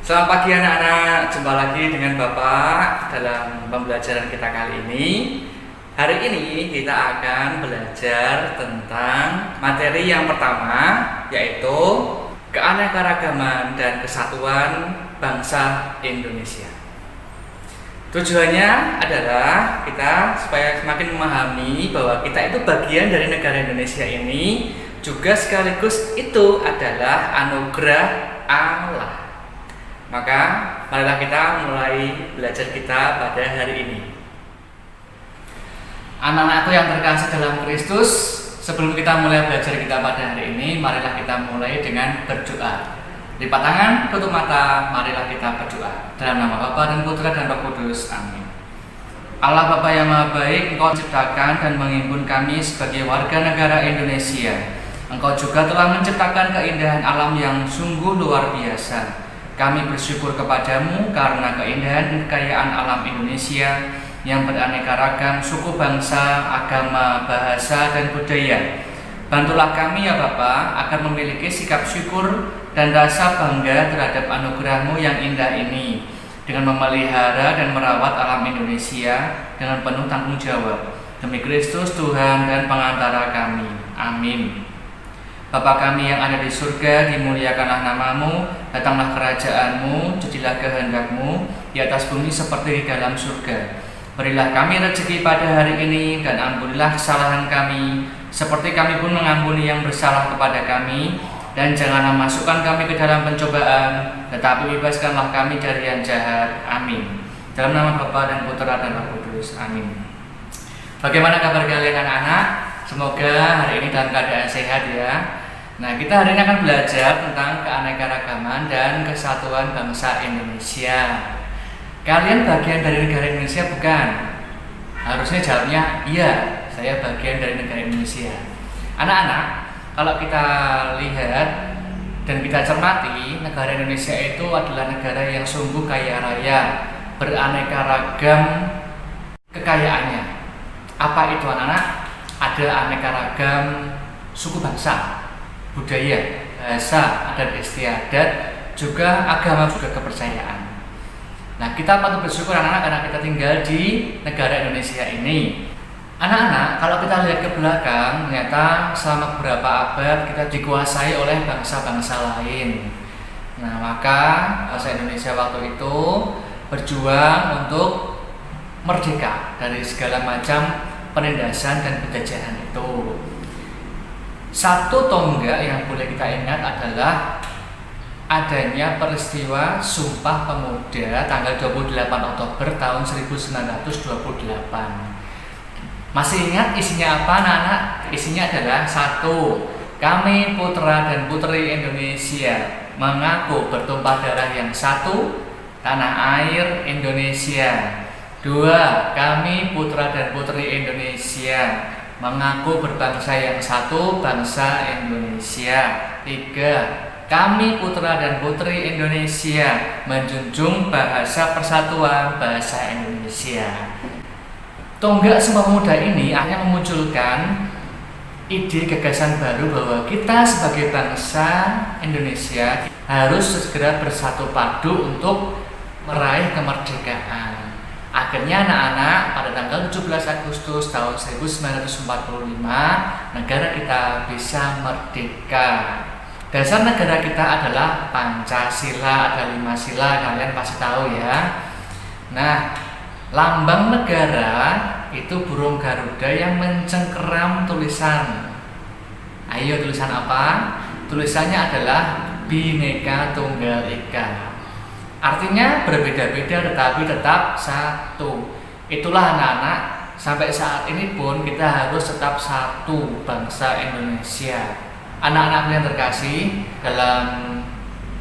Selamat pagi anak-anak, jumpa lagi dengan Bapak dalam pembelajaran kita kali ini. Hari ini kita akan belajar tentang materi yang pertama, yaitu keanekaragaman dan kesatuan bangsa Indonesia. Tujuannya adalah kita supaya semakin memahami bahwa kita itu bagian dari negara Indonesia ini, juga sekaligus itu adalah anugerah Allah. Maka marilah kita mulai belajar kita pada hari ini. Anak-anakku yang terkasih dalam Kristus, sebelum kita mulai belajar kita pada hari ini, marilah kita mulai dengan berdoa. Lipat tangan, tutup mata, marilah kita berdoa. Dalam nama Bapa dan Putra dan Roh Kudus, amin. Allah Bapa yang Maha Baik, Engkau menciptakan dan menghimpun kami sebagai warga negara Indonesia. Engkau juga telah menciptakan keindahan alam yang sungguh luar biasa. Kami bersyukur kepadamu karena keindahan dan kekayaan alam Indonesia yang beraneka ragam suku bangsa, agama, bahasa, dan budaya. Bantulah kami ya Bapa agar memiliki sikap syukur dan rasa bangga terhadap anugerah-Mu yang indah ini, dengan memelihara dan merawat alam Indonesia dengan penuh tanggung jawab. Demi Kristus Tuhan dan pengantara kami. Amin. Bapa kami yang ada di surga, dimuliakanlah nama-Mu, datanglah kerajaan-Mu, jadilah kehendak-Mu di atas bumi seperti di dalam surga. Berilah kami rezeki pada hari ini dan ampunilah kesalahan kami, seperti kami pun mengampuni yang bersalah kepada kami. Dan janganlah masukkan kami ke dalam pencobaan, tetapi bebaskanlah kami dari yang jahat. Amin. Dalam nama Bapa dan Putra dan Roh Kudus. Amin. Bagaimana kabar kalian anak-anak? Semoga hari ini dalam keadaan sehat ya. Nah, kita hari ini akan belajar tentang keanekaragaman dan kesatuan bangsa Indonesia. Kalian bagian dari negara Indonesia bukan? Harusnya jawabnya iya, saya bagian dari negara Indonesia. Anak-anak, kalau kita lihat dan kita cermati, negara Indonesia itu adalah negara yang sungguh kaya raya, beraneka ragam kekayaannya. Apa itu anak-anak? Ada aneka ragam suku bangsa, budaya, bahasa, adat istiadat, juga agama, juga kepercayaan. Nah, kita patut bersyukur anak-anak karena kita tinggal di negara Indonesia ini. Anak-anak, kalau kita lihat ke belakang, ternyata selama beberapa abad kita dikuasai oleh bangsa-bangsa lain. Nah, maka bangsa Indonesia waktu itu berjuang untuk merdeka dari segala macam penindasan dan penjajahan itu. Satu tonggak yang boleh kita ingat adalah adanya peristiwa Sumpah Pemuda tanggal 28 Oktober tahun 1928. Masih ingat isinya apa anak-anak? Isinya adalah 1. Kami putra dan putri Indonesia mengaku bertumpah darah yang satu, tanah air Indonesia. 2. Kami putra dan putri Indonesia mengaku berbangsa yang satu, bangsa Indonesia. 3. Kami putra dan putri Indonesia menjunjung bahasa persatuan, bahasa Indonesia. Tonggak Sumpah Pemuda ini akhirnya memunculkan ide gagasan baru bahwa kita sebagai bangsa Indonesia harus segera bersatu padu untuk meraih kemerdekaan. Akhirnya anak-anak pada tanggal 17 Agustus tahun 1945 negara kita bisa merdeka. Dasar negara kita adalah Pancasila, ada 5 sila, kalian pasti tahu ya. Nah, lambang negara itu burung Garuda yang mencengkeram tulisan. Ayo, tulisan apa? Tulisannya adalah Bhinneka Tunggal Ika. Artinya berbeda-beda tetapi tetap satu. Itulah anak-anak, sampai saat ini pun kita harus tetap satu, bangsa Indonesia. Anak-anak yang terkasih, dalam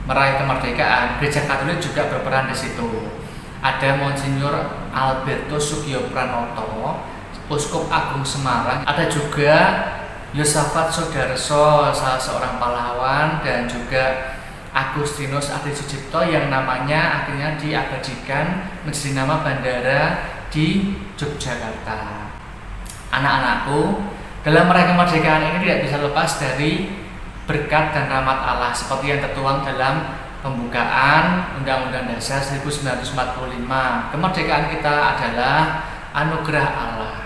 meraih kemerdekaan, Gereja Katolik juga berperan di situ. Ada Monsinyur Albertus Sugio Pranoto, Uskup Agung Semarang. Ada juga Yosafat Sodarso, salah seorang pahlawan, dan juga Agustinus Adi Sucipto yang namanya akhirnya diabadikan menjadi nama bandara di Yogyakarta. Anak-anakku, dalam meraih kemerdekaan ini tidak bisa lepas dari berkat dan rahmat Allah seperti yang tertuang dalam pembukaan Undang-Undang Dasar 1945. Kemerdekaan kita adalah anugerah Allah.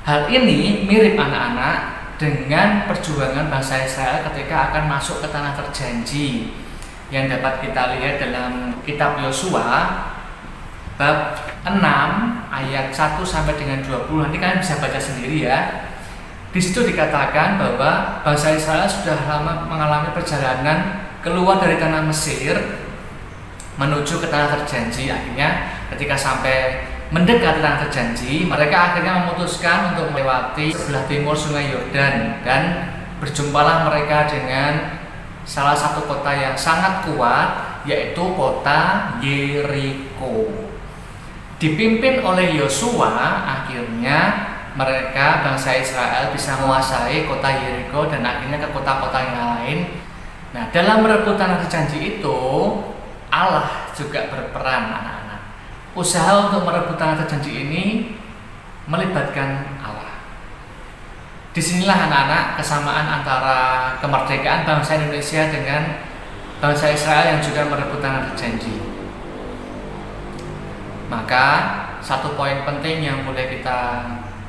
Hal ini mirip anak-anak dengan perjuangan bangsa Israel ketika akan masuk ke tanah terjanji yang dapat kita lihat dalam kitab Yosua bab 6 ayat 1 sampai dengan 20. Nanti kalian bisa baca sendiri ya. Di situ dikatakan bahwa bangsa Israel sudah lama mengalami perjalanan keluar dari tanah Mesir menuju ke tanah terjanji. Akhirnya ketika sampai mendekati tanah terjanji, mereka akhirnya memutuskan untuk melewati sebelah timur Sungai Yordan, dan berjumpalah mereka dengan salah satu kota yang sangat kuat, yaitu kota Yeriko. Dipimpin oleh Yosua, akhirnya mereka bangsa Israel bisa menguasai kota Yeriko dan akhirnya ke kota-kota yang lain. Nah, dalam merebut tanah terjanji itu Allah juga berperan, anak-anak. Usaha untuk merebut tanah terjanji ini melibatkan Allah. Disinilah anak-anak kesamaan antara kemerdekaan bangsa Indonesia dengan bangsa Israel yang juga merebut tanah terjanji. Maka satu poin penting yang boleh kita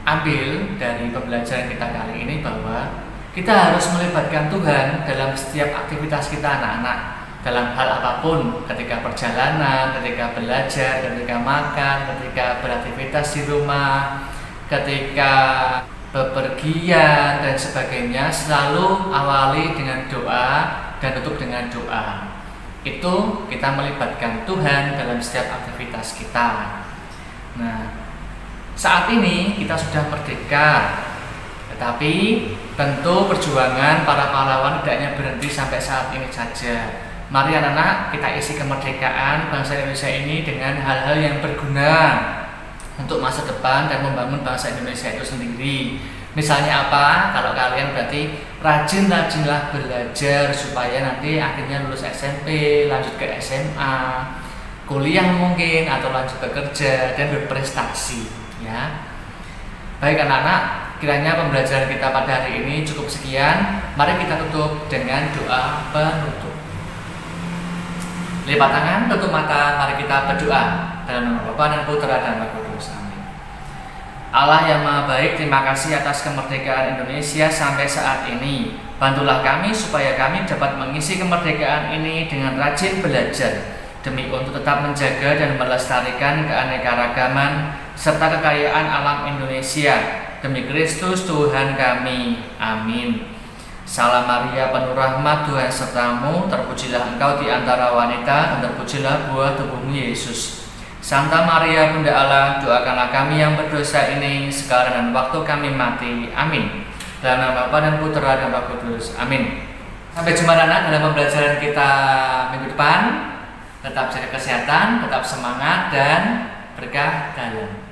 ambil dari pembelajaran kita kali ini bahwa kita harus melibatkan Tuhan dalam setiap aktivitas kita, anak-anak, dalam hal apapun, ketika perjalanan, ketika belajar, ketika makan, ketika beraktivitas di rumah, ketika bepergian dan sebagainya. Selalu awali dengan doa dan tutup dengan doa. Itu kita melibatkan Tuhan dalam setiap aktivitas kita. Nah, saat ini kita sudah merdeka, tetapi tentu perjuangan para pahlawan tidaknya berhenti sampai saat ini saja. Mari anak-anak, kita isi kemerdekaan bangsa Indonesia ini dengan hal-hal yang berguna untuk masa depan dan membangun bangsa Indonesia itu sendiri. Misalnya apa? Kalau kalian berarti rajin-rajinlah belajar supaya nanti akhirnya lulus SMP, lanjut ke SMA, kuliah mungkin, atau lanjut bekerja dan berprestasi, ya. Baik anak-anak, kiranya pembelajaran kita pada hari ini cukup sekian. Mari kita tutup dengan doa penutup. Lipat tangan, tutup mata, mari kita berdoa. Dalam nama Bapa dan Putra dan Roh Kudus. Amin. Allah yang Maha Baik, terima kasih atas kemerdekaan Indonesia sampai saat ini. Bantulah kami supaya kami dapat mengisi kemerdekaan ini dengan rajin belajar, demi untuk tetap menjaga dan melestarikan keanekaragaman serta kekayaan alam Indonesia. Demi Kristus Tuhan kami. Amin. Salam Maria, penuh rahmat, Tuhan sertamu, terpujilah engkau di antara wanita, dan terpujilah buah tubuhmu Yesus. Santa Maria Bunda Allah, doakanlah kami yang berdosa ini sekarang dan waktu kami mati. Amin. Dalam nama Bapa dan Putra dan Roh Kudus. Amin. Sampai jumpa anak dalam pembelajaran kita minggu depan. Tetap jaga kesehatan, tetap semangat, dan berkah dalam.